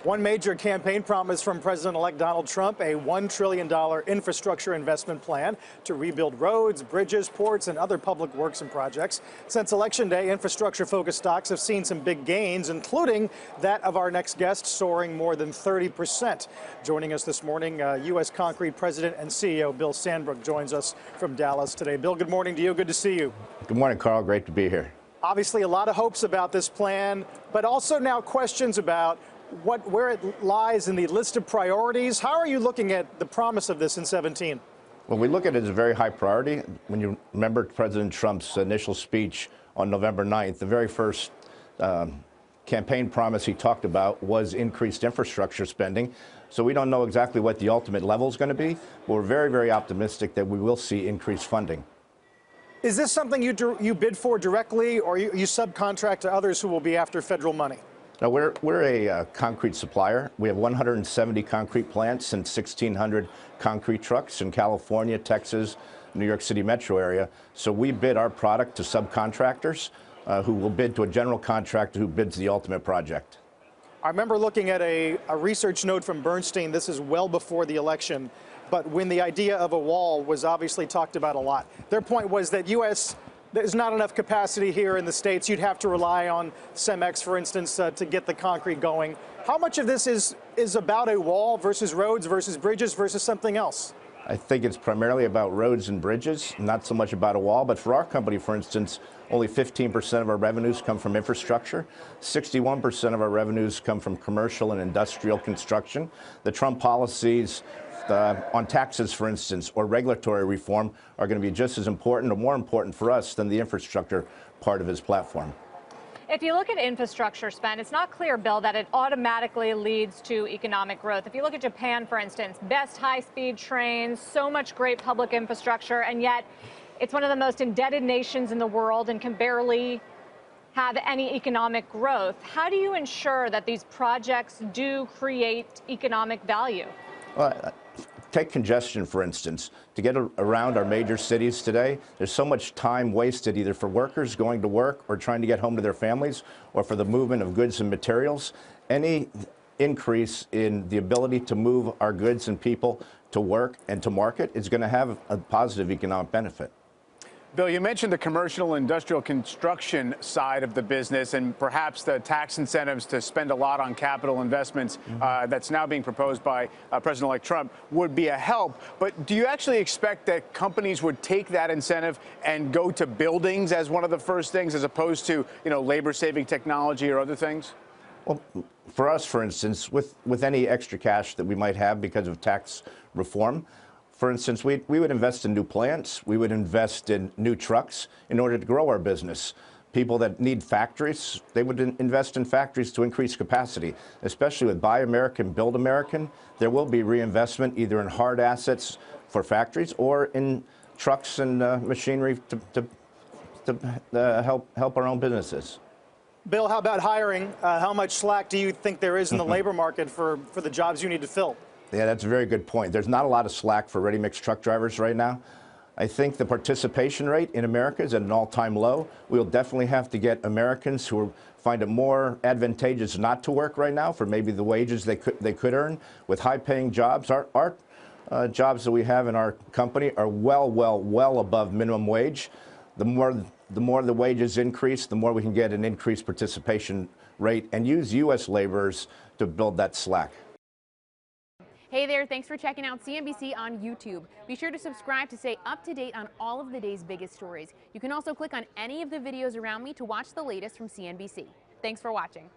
One major campaign promise from President-elect Donald Trump, a $1 trillion infrastructure investment plan to rebuild roads, bridges, ports, and other public works and projects. Since Election Day, infrastructure-focused stocks have seen some big gains, including that of our next guest, soaring more than 30%. Joining us this morning, U.S. Concrete President and CEO Bill Sandbrook joins us from Dallas today. Bill, good morning to you. Good to see you. Good morning, Carl. Great to be here. Obviously, a lot of hopes about this plan, but also now questions about where it lies in the list of priorities. How are you looking at the promise of this in 17? Well, we look at it as a very high priority. When you remember President Trump's initial speech on November 9th, the very first campaign promise he talked about was increased infrastructure spending. So we don't know exactly what the ultimate level is going to be, but we're very, very optimistic that we will see increased funding. Is this something you bid for directly, or you subcontract to others who will be after federal money? Now, we're a concrete supplier. We have 170 concrete plants and 1,600 concrete trucks in California, Texas, New York City metro area. So we bid our product to subcontractors who will bid to a general contractor who bids the ultimate project. I remember looking at a research note from Bernstein. This is well before the election, but when the idea of a wall was obviously talked about a lot. Their point was that there's not enough capacity here in the States. You'd have to rely on Cemex, for instance, to get the concrete going. How much of this is about a wall versus roads versus bridges versus something else? I think it's primarily about roads and bridges, not so much about a wall. But for our company, for instance, only 15% of our revenues come from infrastructure. 61% of our revenues come from commercial and industrial construction. The Trump policies on taxes, for instance, or regulatory reform are going to be just as important or more important for us than the infrastructure part of his platform. If you look at infrastructure spend, it's not clear, Bill, that it automatically leads to economic growth. If you look at Japan, for instance, best high-speed trains, so much great public infrastructure, and yet it's one of the most indebted nations in the world and can barely have any economic growth. How do you ensure that these projects do create economic value? Well, take congestion, for instance. To get around our major cities today, there's so much time wasted either for workers going to work or trying to get home to their families or for the movement of goods and materials. Any increase in the ability to move our goods and people to work and to market is going to have a positive economic benefit. Bill, you mentioned the commercial industrial construction side of the business and perhaps the tax incentives to spend a lot on capital investments that's now being proposed by President-elect Trump would be a help. But do you actually expect that companies would take that incentive and go to buildings as one of the first things as opposed to, labor-saving technology or other things? Well, for us, for instance, with any extra cash that we might have because of tax reform, for instance, we would invest in new plants, we would invest in new trucks in order to grow our business. People that need factories, they would invest in factories to increase capacity, especially with Buy American, Build American. There will be reinvestment either in hard assets for factories or in trucks and machinery to help our own businesses. Bill, how about hiring? How much slack do you think there is in the labor market for the jobs you need to fill? Yeah, that's a very good point. There's not a lot of slack for ready-mix truck drivers right now. I think the participation rate in America is at an all-time low. We'll definitely have to get Americans who find it more advantageous not to work right now for maybe the wages they could earn with high-paying jobs. Our jobs that we have in our company are well above minimum wage. The more the wages increase, the more we can get an increased participation rate and use U.S. laborers to build that slack. Hey there, thanks for checking out CNBC on YouTube. Be sure to subscribe to stay up to date on all of the day's biggest stories. You can also click on any of the videos around me to watch the latest from CNBC. Thanks for watching.